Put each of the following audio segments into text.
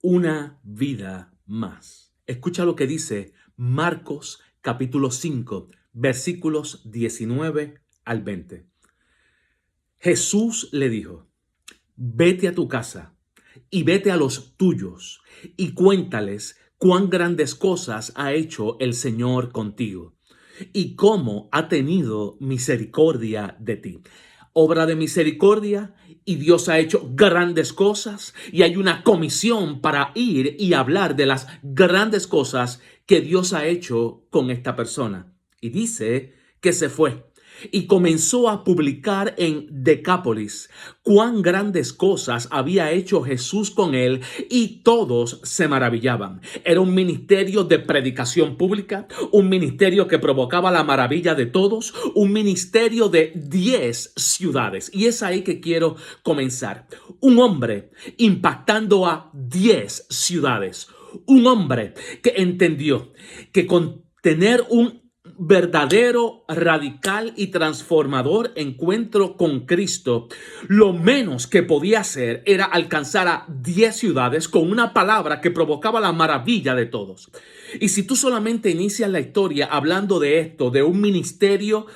una vida más. Escucha lo que dice Marcos capítulo 5, versículos 19 al 20. Jesús le dijo: vete a tu casa y vete a los tuyos y cuéntales cuán grandes cosas ha hecho el Señor contigo y cómo ha tenido misericordia de ti. Obra de misericordia, y Dios ha hecho grandes cosas y hay una comisión para ir y hablar de las grandes cosas que Dios ha hecho con esta persona. Y dice que se fue y comenzó a publicar en Decápolis cuán grandes cosas había hecho Jesús con él, y todos se maravillaban. Era un ministerio de predicación pública, un ministerio que provocaba la maravilla de todos, un ministerio de 10 ciudades. Y es ahí que quiero comenzar. Un hombre impactando a 10 ciudades. Un hombre que entendió que con tener un verdadero, radical y transformador encuentro con Cristo, lo menos que podía hacer era alcanzar a 10 ciudades con una palabra que provocaba la maravilla de todos. Y si tú solamente inicias la historia hablando de esto, de un ministerio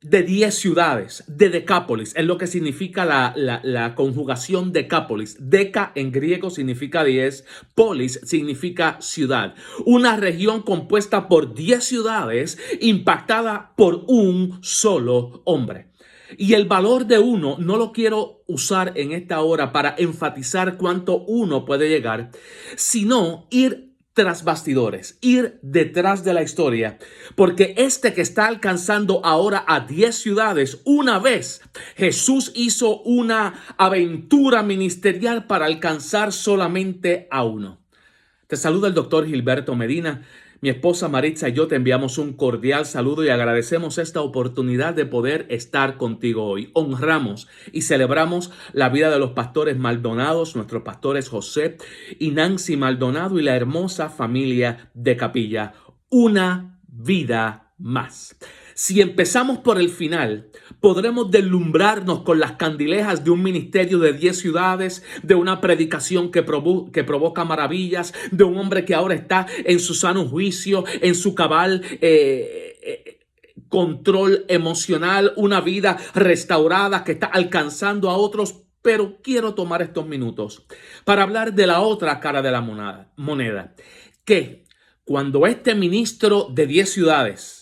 de 10 ciudades, de Decápolis, es lo que significa la conjugación Decápolis. Deca en griego significa 10, polis significa ciudad. Una región compuesta por 10 ciudades impactada por un solo hombre. Y el valor de uno no lo quiero usar en esta hora para enfatizar cuánto uno puede llegar, sino ir tras bastidores, ir detrás de la historia, porque este que está alcanzando ahora a 10 ciudades, una vez Jesús hizo una aventura ministerial para alcanzar solamente a uno. Te saluda el doctor Gilberto Medina. Mi esposa Maritza y yo te enviamos un cordial saludo y agradecemos esta oportunidad de poder estar contigo hoy. Honramos y celebramos la vida de los pastores Maldonados, nuestros pastores José y Nancy Maldonado y la hermosa familia de Capilla. Una vida más. Si empezamos por el final, podremos deslumbrarnos con las candilejas de un ministerio de 10 ciudades, de una predicación que provoca maravillas, de un hombre que ahora está en su sano juicio, en su cabal control emocional, una vida restaurada que está alcanzando a otros. Pero quiero tomar estos minutos para hablar de la otra cara de la moneda, que cuando este ministro de 10 ciudades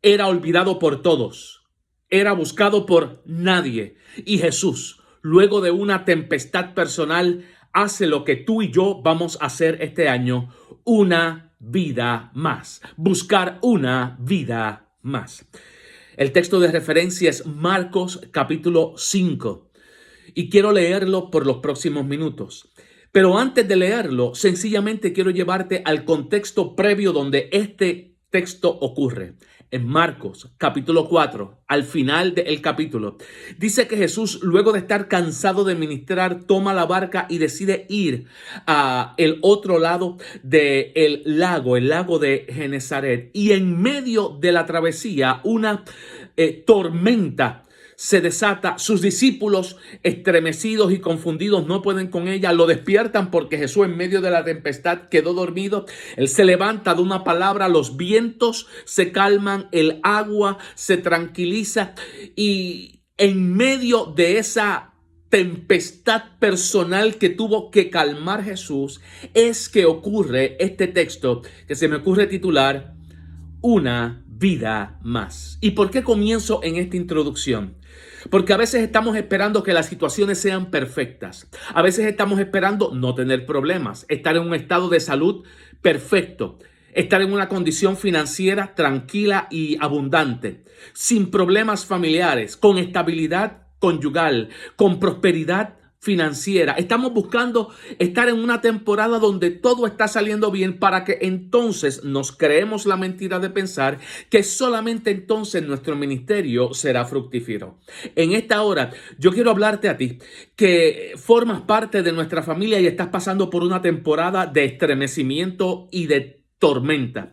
era olvidado por todos, era buscado por nadie, y Jesús, luego de una tempestad personal, hace lo que tú y yo vamos a hacer este año: una vida más, buscar una vida más. El texto de referencia es Marcos capítulo 5 y quiero leerlo por los próximos minutos. Pero antes de leerlo, sencillamente quiero llevarte al contexto previo donde este texto ocurre. En Marcos capítulo 4, al final del capítulo, dice que Jesús, luego de estar cansado de ministrar, toma la barca y decide ir a el otro lado del lago, el lago de Genesaret. Y en medio de la travesía, una tormenta se desata. Sus discípulos, estremecidos y confundidos, no pueden con ella. Lo despiertan porque Jesús, en medio de la tempestad, quedó dormido. Él se levanta de una palabra, los vientos se calman, el agua se tranquiliza, y en medio de esa tempestad personal que tuvo que calmar Jesús, es que ocurre este texto que se me ocurre titular: una vida más. ¿Y por qué comienzo en esta introducción? Porque a veces estamos esperando que las situaciones sean perfectas. A veces estamos esperando no tener problemas, estar en un estado de salud perfecto, estar en una condición financiera tranquila y abundante, sin problemas familiares, con estabilidad conyugal, con prosperidad financiera. Estamos buscando estar en una temporada donde todo está saliendo bien, para que entonces nos creemos la mentira de pensar que solamente entonces nuestro ministerio será fructífero. En esta hora yo quiero hablarte a ti que formas parte de nuestra familia y estás pasando por una temporada de estremecimiento y de tormenta.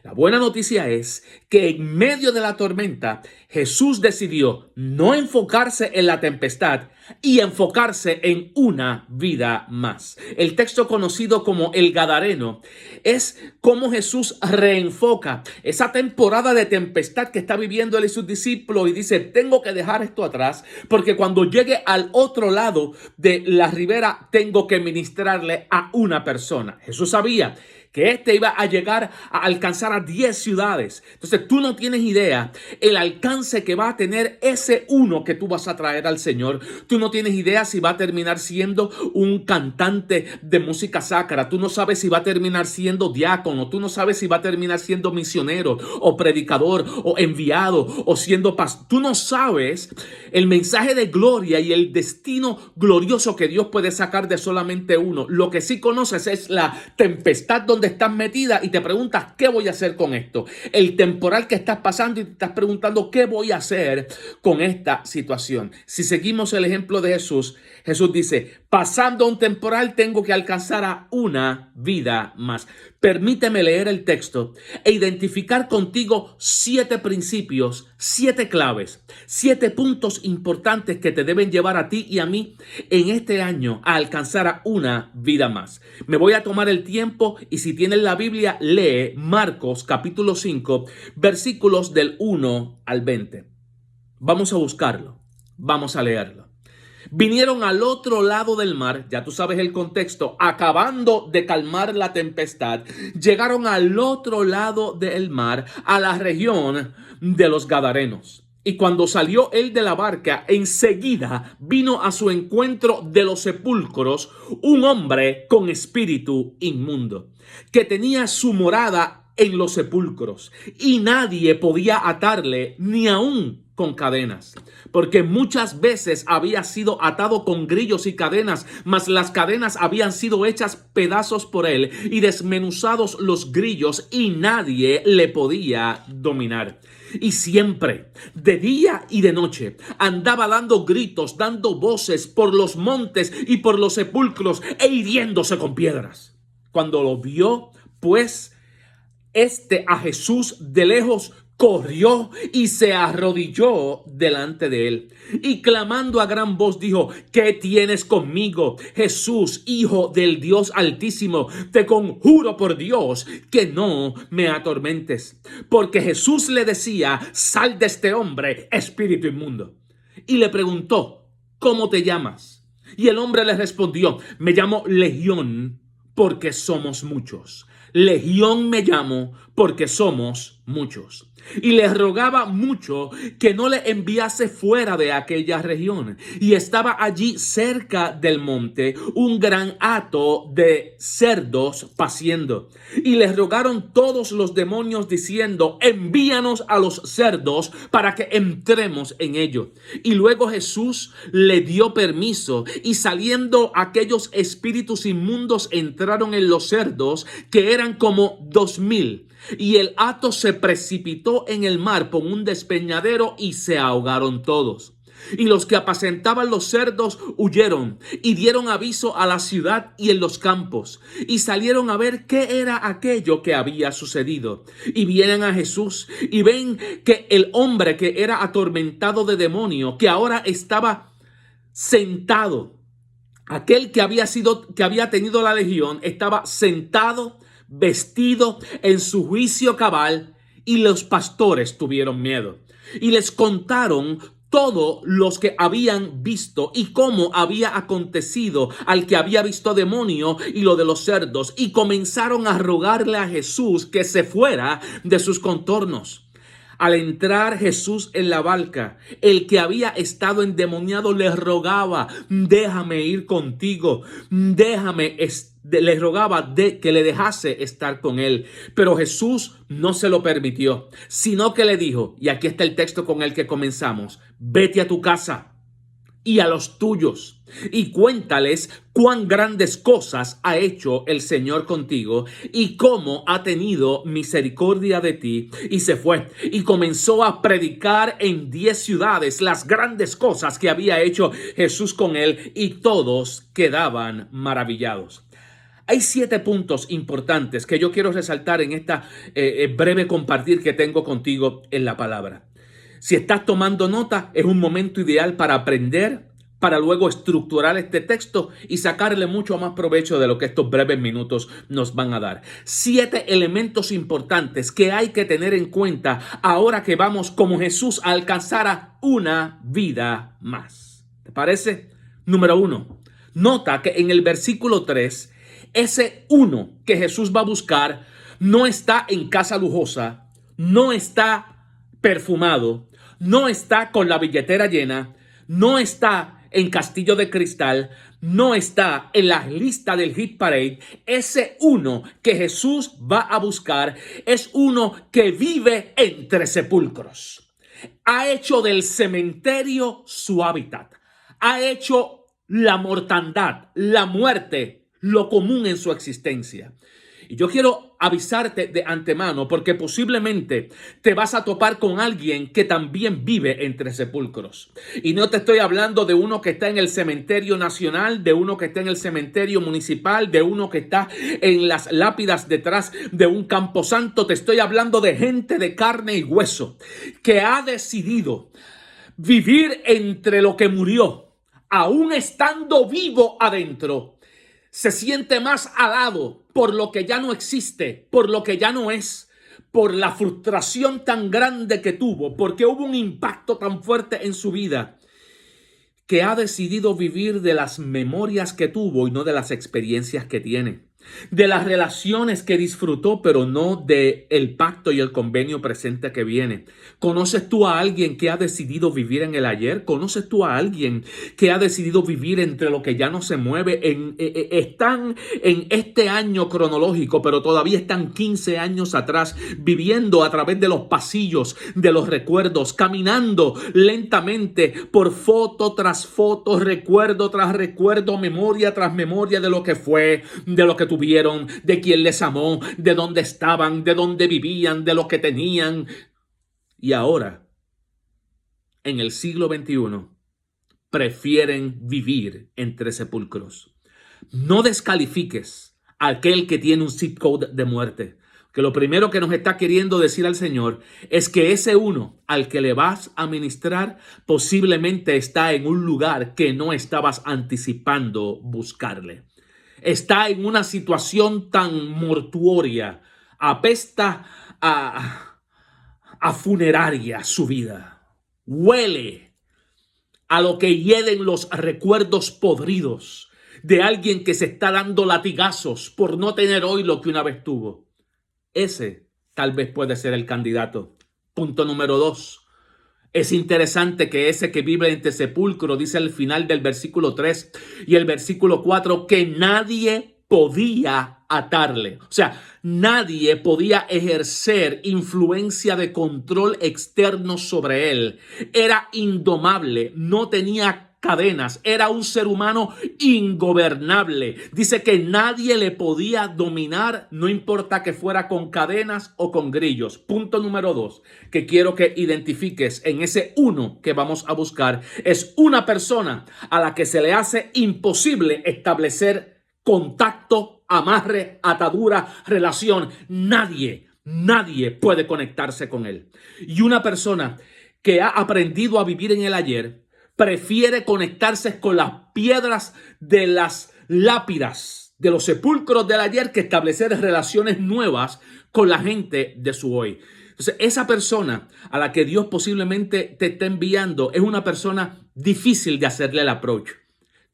La buena noticia es que en medio de la tormenta, Jesús decidió no enfocarse en la tempestad, y enfocarse en una vida más. El texto conocido como el Gadareno es cómo Jesús reenfoca esa temporada de tempestad que está viviendo él y sus discípulos y dice, tengo que dejar esto atrás porque cuando llegue al otro lado de la ribera tengo que ministrarle a una persona. Jesús sabía que este iba a llegar a alcanzar a 10 ciudades. Entonces tú no tienes idea el alcance que va a tener ese uno que tú vas a traer al Señor. Tú no tienes idea si va a terminar siendo un cantante de música sacra. Tú no sabes si va a terminar siendo diácono. Tú no sabes si va a terminar siendo misionero o predicador o enviado o siendo pastor. Tú no sabes el mensaje de gloria y el destino glorioso que Dios puede sacar de solamente uno. Lo que sí conoces es la tempestad donde estás metida y te preguntas, ¿qué voy a hacer con esto? El temporal que estás pasando y te estás preguntando, ¿qué voy a hacer con esta situación? Si seguimos el ejemplo de Jesús, Jesús dice, pasando un temporal tengo que alcanzar a una vida más. Permíteme leer el texto e identificar contigo 7 principios, 7 claves, 7 puntos importantes que te deben llevar a ti y a mí en este año a alcanzar a una vida más. Me voy a tomar el tiempo y si tienes la Biblia, lee Marcos capítulo 5, versículos del 1 al 20. Vamos a buscarlo, vamos a leerlo. Vinieron al otro lado del mar, ya tú sabes el contexto, acabando de calmar la tempestad, llegaron al otro lado del mar, a la región de los Gadarenos. Y cuando salió él de la barca, enseguida vino a su encuentro de los sepulcros un hombre con espíritu inmundo, que tenía su morada en los sepulcros, y nadie podía atarle ni aún con cadenas, porque muchas veces había sido atado con grillos y cadenas, mas las cadenas habían sido hechas pedazos por él y desmenuzados los grillos y nadie le podía dominar. Y siempre, de día y de noche, andaba dando gritos, dando voces por los montes y por los sepulcros e hiriéndose con piedras. Cuando lo vio, pues, a Jesús de lejos, corrió y se arrodilló delante de él y clamando a gran voz dijo, ¿qué tienes conmigo, Jesús, Hijo del Dios Altísimo? Te conjuro por Dios que no me atormentes. Porque Jesús le decía, sal de este hombre, espíritu inmundo. Y le preguntó, ¿cómo te llamas? Y el hombre le respondió, me llamo Legión, porque somos muchos. Legión me llamo porque somos muchos. Y le rogaba mucho que no le enviase fuera de aquella región. Y estaba allí cerca del monte un gran hato de cerdos paciendo. Y le rogaron todos los demonios diciendo, envíanos a los cerdos para que entremos en ellos. Y luego Jesús le dio permiso y saliendo aquellos espíritus inmundos entraron en los cerdos, que eran como 2,000. Y el hato se precipitó en el mar por un despeñadero y se ahogaron todos. Y los que apacentaban los cerdos huyeron y dieron aviso a la ciudad y en los campos. Y salieron a ver qué era aquello que había sucedido. Y vienen a Jesús y ven que el hombre que era atormentado de demonio, que ahora estaba sentado, aquel que había tenido la legión, estaba sentado, vestido en su juicio cabal, y los pastores tuvieron miedo y les contaron todos los que habían visto y cómo había acontecido al que había visto demonio y lo de los cerdos, y comenzaron a rogarle a Jesús que se fuera de sus contornos. Al entrar Jesús en la barca, el que había estado endemoniado le rogaba, déjame ir contigo, le rogaba que le dejase estar con él. Pero Jesús no se lo permitió, sino que le dijo, y aquí está el texto con el que comenzamos, vete a tu casa y a los tuyos y cuéntales cuán grandes cosas ha hecho el Señor contigo y cómo ha tenido misericordia de ti. Y se fue y comenzó a predicar en 10 ciudades las grandes cosas que había hecho Jesús con él, y todos quedaban maravillados. Hay 7 puntos importantes que yo quiero resaltar en esta breve compartir que tengo contigo en la palabra. Si estás tomando nota, es un momento ideal para aprender, para luego estructurar este texto y sacarle mucho más provecho de lo que estos breves minutos nos van a dar. 7 elementos importantes que hay que tener en cuenta ahora que vamos como Jesús a alcanzar una vida más. ¿Te parece? Número 1. Nota que en el versículo 3, ese uno que Jesús va a buscar no está en casa lujosa, no está perfumado, no está con la billetera llena, no está en Castillo de Cristal, no está en la lista del Hit Parade. Ese uno que Jesús va a buscar es uno que vive entre sepulcros. Ha hecho del cementerio su hábitat. Ha hecho la mortandad, la muerte, lo común en su existencia. Y yo quiero avisarte de antemano porque posiblemente te vas a topar con alguien que también vive entre sepulcros. Y no te estoy hablando de uno que está en el cementerio nacional, de uno que está en el cementerio municipal, de uno que está en las lápidas detrás de un camposanto. Te estoy hablando de gente de carne y hueso que ha decidido vivir entre lo que murió, aún estando vivo adentro. Se siente más alado por lo que ya no existe, por lo que ya no es, por la frustración tan grande que tuvo, porque hubo un impacto tan fuerte en su vida, que ha decidido vivir de las memorias que tuvo y no de las experiencias que tiene. De las relaciones que disfrutó, pero no de el pacto y el convenio presente que viene. ¿Conoces tú a alguien que ha decidido vivir en el ayer? ¿Conoces tú a alguien que ha decidido vivir entre lo que ya no se mueve? Están en este año cronológico, pero todavía están 15 años atrás, viviendo a través de los pasillos de los recuerdos, caminando lentamente por foto tras foto, recuerdo tras recuerdo, memoria tras memoria de lo que fue, de lo que tuvieron, de quién les amó, de dónde estaban, de dónde vivían, de lo que tenían. Y ahora, en el siglo XXI, prefieren vivir entre sepulcros. No descalifiques a aquel que tiene un zip code de muerte. Que lo primero que nos está queriendo decir al Señor es que ese uno al que le vas a ministrar posiblemente está en un lugar que no estabas anticipando buscarle. Está en una situación tan mortuoria, apesta a funeraria su vida. Huele a lo que hieden los recuerdos podridos de alguien que se está dando latigazos por no tener hoy lo que una vez tuvo. Ese tal vez puede ser el candidato. Punto número 2. Es interesante que ese que vive entre sepulcro dice al final del versículo 3 y el versículo 4 que nadie podía atarle. O sea, nadie podía ejercer influencia de control externo sobre él. Era indomable, no tenía cadenas, era un ser humano ingobernable. Dice que nadie le podía dominar, no importa que fuera con cadenas o con grillos. Punto número 2, que quiero que identifiques en ese uno que vamos a buscar, es una persona a la que se le hace imposible establecer contacto, amarre, atadura, relación. Nadie puede conectarse con él. Y una persona que ha aprendido a vivir en el ayer prefiere conectarse con las piedras de las lápidas, de los sepulcros del ayer, que establecer relaciones nuevas con la gente de su hoy. Entonces, esa persona a la que Dios posiblemente te está enviando es una persona difícil de hacerle el approach,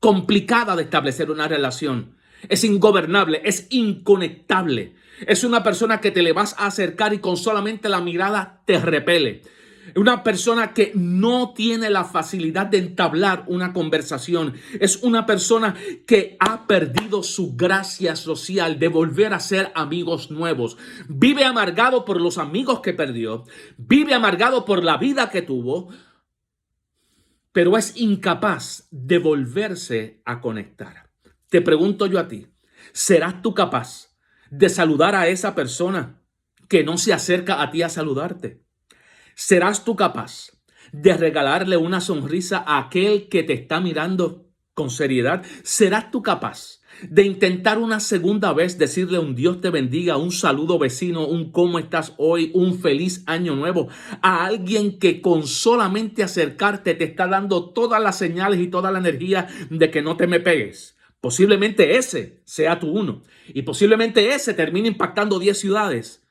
complicada de establecer una relación. Es ingobernable, es inconectable. Es una persona que te le vas a acercar y con solamente la mirada te repele. Una persona que no tiene la facilidad de entablar una conversación. Es una persona que ha perdido su gracia social de volver a ser amigos nuevos. Vive amargado por los amigos que perdió. Vive amargado por la vida que tuvo. Pero es incapaz de volverse a conectar. Te pregunto yo a ti, ¿serás tú capaz de saludar a esa persona que no se acerca a ti a saludarte? ¿Serás tú capaz de regalarle una sonrisa a aquel que te está mirando con seriedad? ¿Serás tú capaz de intentar una segunda vez decirle un Dios te bendiga, un saludo vecino, un cómo estás hoy, un feliz año nuevo a alguien que con solamente acercarte te está dando todas las señales y toda la energía de que no te me pegues. Posiblemente ese sea tu uno y posiblemente ese termine impactando 10 ciudades.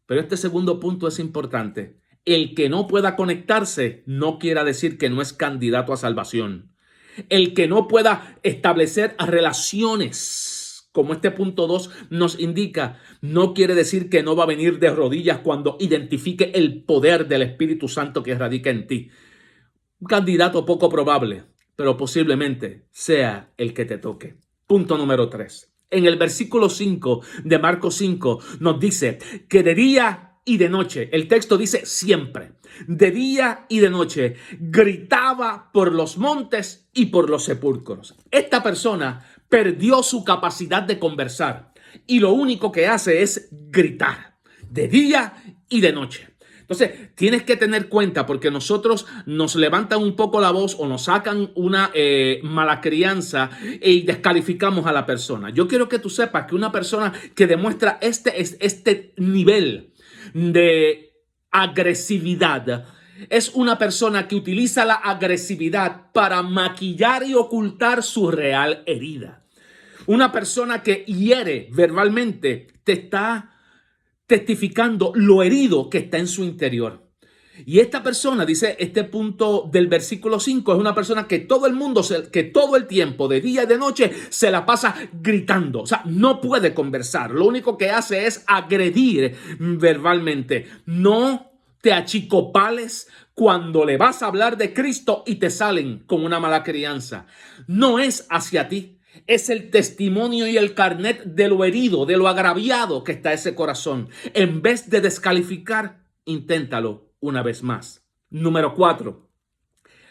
Pero este segundo punto es importante. El que no pueda conectarse no quiere decir que no es candidato a salvación. El que no pueda establecer relaciones, como este punto 2 nos indica, no quiere decir que no va a venir de rodillas cuando identifique el poder del Espíritu Santo que radica en ti. Un candidato poco probable, pero posiblemente sea el que te toque. Punto número 3. En el versículo 5 de Marcos 5 nos dice que de día y de noche, el texto dice siempre, de día y de noche, gritaba por los montes y por los sepulcros. Esta persona perdió su capacidad de conversar y lo único que hace es gritar de día y de noche. Entonces, tienes que tener cuenta porque nosotros nos levantan un poco la voz o nos sacan una mala crianza y descalificamos a la persona. Yo quiero que tú sepas que una persona que demuestra este nivel de agresividad es una persona que utiliza la agresividad para maquillar y ocultar su real herida. Una persona que hiere verbalmente te está testificando lo herido que está en su interior. Y esta persona, dice este punto del versículo 5, es una persona que todo el mundo, que todo el tiempo, de día y de noche, se la pasa gritando. O sea, no puede conversar. Lo único que hace es agredir verbalmente. No te achicopales cuando le vas a hablar de Cristo y te salen con una mala crianza. No es hacia ti. Es el testimonio y el carnet de lo herido, de lo agraviado que está ese corazón. En vez de descalificar, inténtalo una vez más. Número 4.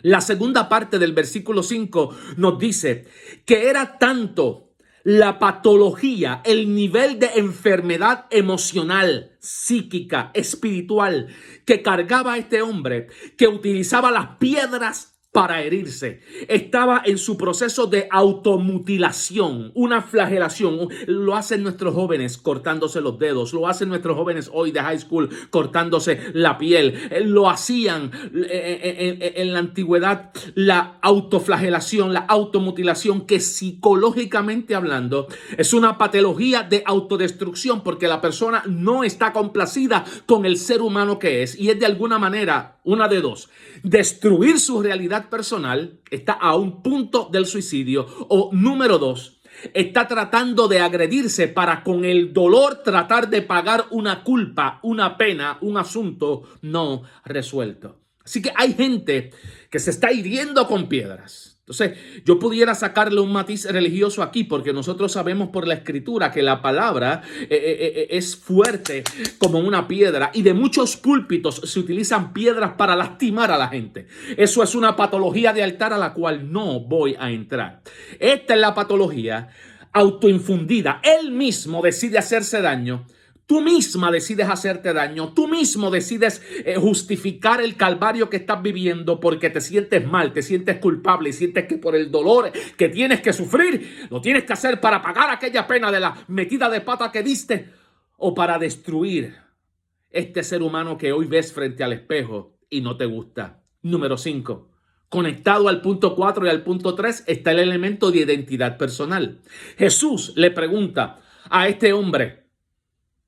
La segunda parte del versículo 5 nos dice que era tanto la patología, el nivel de enfermedad emocional, psíquica, espiritual que cargaba a este hombre, que utilizaba las piedras para herirse. Estaba en su proceso de automutilación, una flagelación. Lo hacen nuestros jóvenes cortándose los dedos, lo hacen nuestros jóvenes hoy de high school cortándose la piel. Lo hacían en la antigüedad, la autoflagelación, la automutilación, que psicológicamente hablando es una patología de autodestrucción porque la persona no está complacida con el ser humano que es y es de alguna manera una de dos: destruir su realidad personal, está a un punto del suicidio, o número 2, está tratando de agredirse para con el dolor tratar de pagar una culpa, una pena, un asunto no resuelto. Así que hay gente que se está hiriendo con piedras. Entonces, yo pudiera sacarle un matiz religioso aquí porque nosotros sabemos por la escritura que la palabra es fuerte como una piedra y de muchos púlpitos se utilizan piedras para lastimar a la gente. Eso es una patología de altar a la cual no voy a entrar. Esta es la patología autoinfundida. Él mismo decide hacerse daño. Tú misma decides hacerte daño, tú mismo decides justificar el calvario que estás viviendo porque te sientes mal, te sientes culpable y sientes que por el dolor que tienes que sufrir, lo tienes que hacer para pagar aquella pena de la metida de pata que diste o para destruir este ser humano que hoy ves frente al espejo y no te gusta. Número 5. Conectado al punto 4 y al punto 3 está el elemento de identidad personal. Jesús le pregunta a este hombre,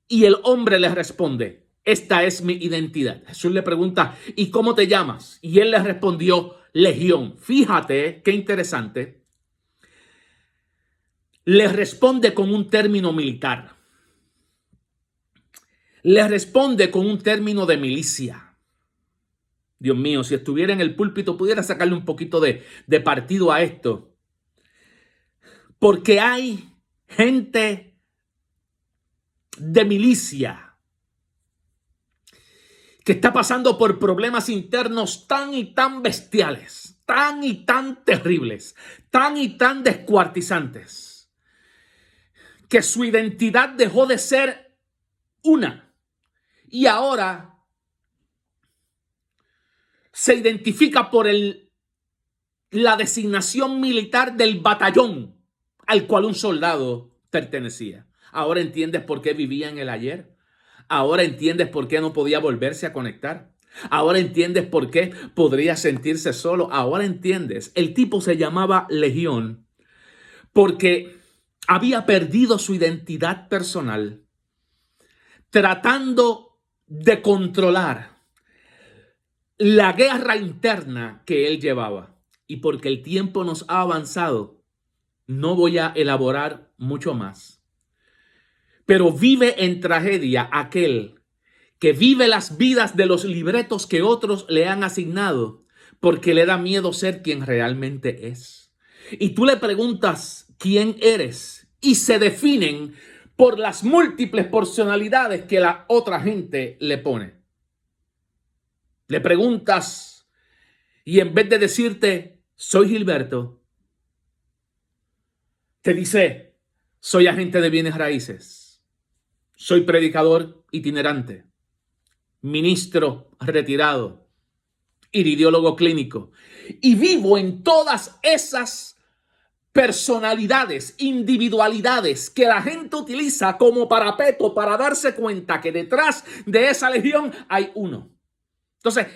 y el hombre le responde, esta es mi identidad. Jesús le pregunta, ¿y cómo te llamas? Y él le respondió, Legión. Fíjate qué interesante. Le responde con un término militar. Le responde con un término de milicia. Dios mío, si estuviera en el púlpito pudiera sacarle un poquito de partido a esto. Porque hay gente de milicia que está pasando por problemas internos tan y tan bestiales, tan y tan terribles, tan y tan descuartizantes, que su identidad dejó de ser una y ahora se identifica por la designación militar del batallón al cual un soldado pertenecía. Ahora entiendes por qué vivía en el ayer. Ahora entiendes por qué no podía volverse a conectar. Ahora entiendes por qué podría sentirse solo. Ahora entiendes. El tipo se llamaba Legión porque había perdido su identidad personal, tratando de controlar la guerra interna que él llevaba. Y porque el tiempo nos ha avanzado, no voy a elaborar mucho más. Pero vive en tragedia aquel que vive las vidas de los libretos que otros le han asignado porque le da miedo ser quien realmente es. Y tú le preguntas quién eres y se definen por las múltiples personalidades que la otra gente le pone. Le preguntas y en vez de decirte soy Gilberto, te dice soy agente de bienes raíces, soy predicador itinerante, ministro retirado, iridiólogo clínico, y vivo en todas esas personalidades, individualidades que la gente utiliza como parapeto para darse cuenta que detrás de esa legión hay uno. Entonces,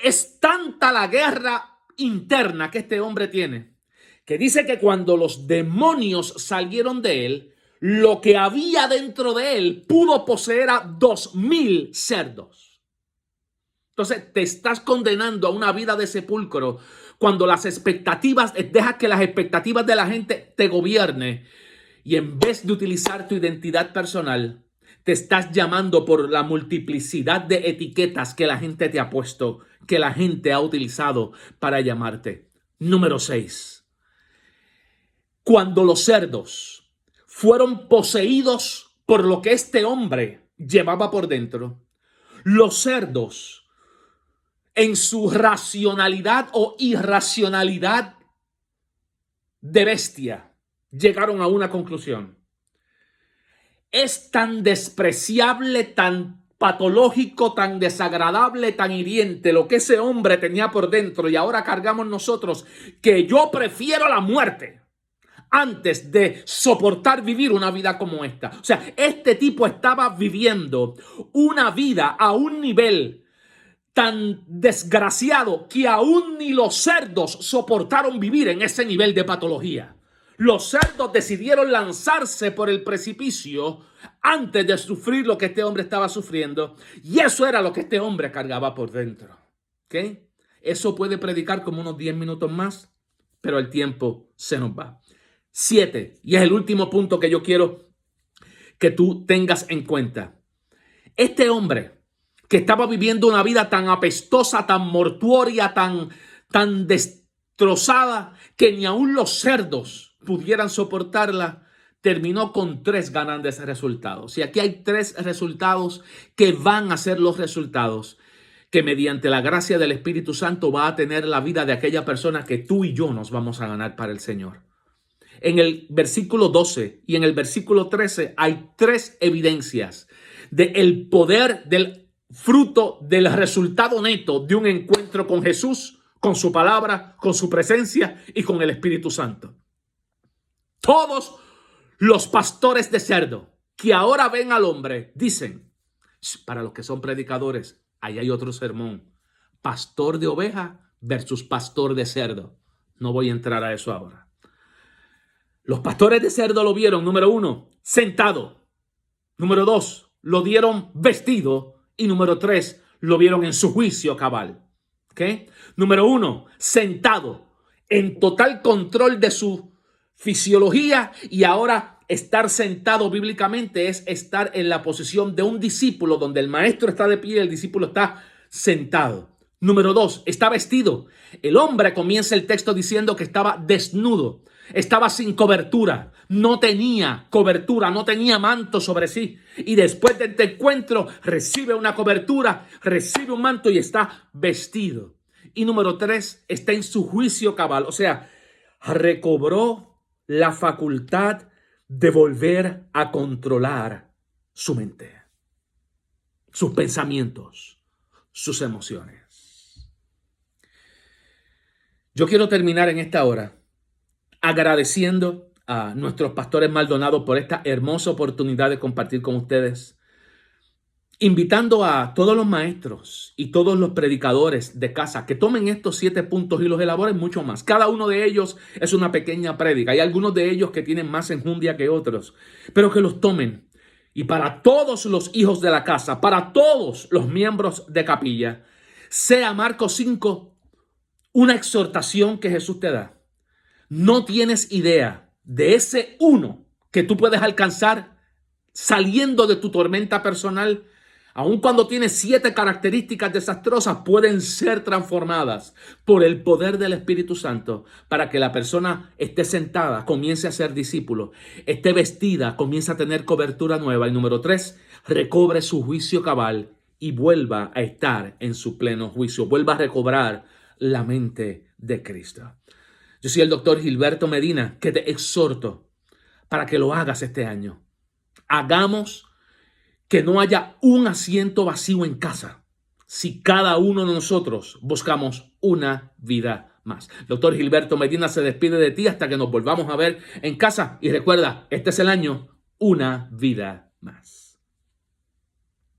es tanta la guerra interna que este hombre tiene, que dice que cuando los demonios salieron de él, lo que había dentro de él pudo poseer a 2,000 cerdos. Entonces te estás condenando a una vida de sepulcro cuando las expectativas, dejas que las expectativas de la gente te gobierne y en vez de utilizar tu identidad personal, te estás llamando por la multiplicidad de etiquetas que la gente te ha puesto, que la gente ha utilizado para llamarte. Número 6. Cuando los cerdos fueron poseídos por lo que este hombre llevaba por dentro, los cerdos en su racionalidad o irracionalidad de bestia llegaron a una conclusión. Es tan despreciable, tan patológico, tan desagradable, tan hiriente lo que ese hombre tenía por dentro y ahora cargamos nosotros, que yo prefiero la muerte antes de soportar vivir una vida como esta. O sea, este tipo estaba viviendo una vida a un nivel tan desgraciado que aún ni los cerdos soportaron vivir en ese nivel de patología. Los cerdos decidieron lanzarse por el precipicio antes de sufrir lo que este hombre estaba sufriendo. Y eso era lo que este hombre cargaba por dentro. ¿Ok? Eso puede predicar como unos 10 minutos más, pero el tiempo se nos va. 7, y es el último punto que yo quiero que tú tengas en cuenta. Este hombre que estaba viviendo una vida tan apestosa, tan mortuoria, tan destrozada, que ni aun los cerdos pudieran soportarla, terminó con 3 grandes resultados. Y aquí hay 3 resultados que van a ser los resultados que mediante la gracia del Espíritu Santo va a tener la vida de aquella persona que tú y yo nos vamos a ganar para el Señor. En el versículo 12 y en el versículo 13 hay 3 evidencias del poder del fruto del resultado neto de un encuentro con Jesús, con su palabra, con su presencia y con el Espíritu Santo. Todos los pastores de cerdo que ahora ven al hombre dicen, para los que son predicadores, ahí hay otro sermón, pastor de oveja versus pastor de cerdo. No voy a entrar a eso ahora. Los pastores de cerdo lo vieron, número 1, sentado. Número 2, lo dieron vestido. Y número 3, lo vieron en su juicio cabal. ¿Okay? Número 1, sentado, en total control de su fisiología. Y ahora estar sentado bíblicamente es estar en la posición de un discípulo, donde el maestro está de pie y el discípulo está sentado. Número 2, está vestido. El hombre comienza el texto diciendo que estaba desnudo. Estaba sin cobertura, no tenía cobertura, no tenía manto sobre sí. Y después de este encuentro recibe una cobertura, recibe un manto y está vestido. Y número 3, está en su juicio cabal. O sea, recobró la facultad de volver a controlar su mente, sus pensamientos, sus emociones. Yo quiero terminar en esta hora agradeciendo a nuestros pastores Maldonado por esta hermosa oportunidad de compartir con ustedes, invitando a todos los maestros y todos los predicadores de casa que tomen estos 7 puntos y los elaboren mucho más. Cada uno de ellos es una pequeña prédica. Hay algunos de ellos que tienen más enjundia que otros, pero que los tomen. Y para todos los hijos de la casa, para todos los miembros de capilla, sea Marcos 5 una exhortación que Jesús te da. No tienes idea de ese uno que tú puedes alcanzar saliendo de tu tormenta personal. Aun cuando tienes 7 características desastrosas, pueden ser transformadas por el poder del Espíritu Santo para que la persona esté sentada, comience a ser discípulo, esté vestida, comience a tener cobertura nueva. Y número 3, recobre su juicio cabal y vuelva a estar en su pleno juicio, vuelva a recobrar la mente de Cristo. Yo soy el doctor Gilberto Medina, que te exhorto para que lo hagas este año. Hagamos que no haya un asiento vacío en casa si cada uno de nosotros buscamos una vida más. Doctor Gilberto Medina se despide de ti hasta que nos volvamos a ver en casa. Y recuerda, este es el año Una Vida Más.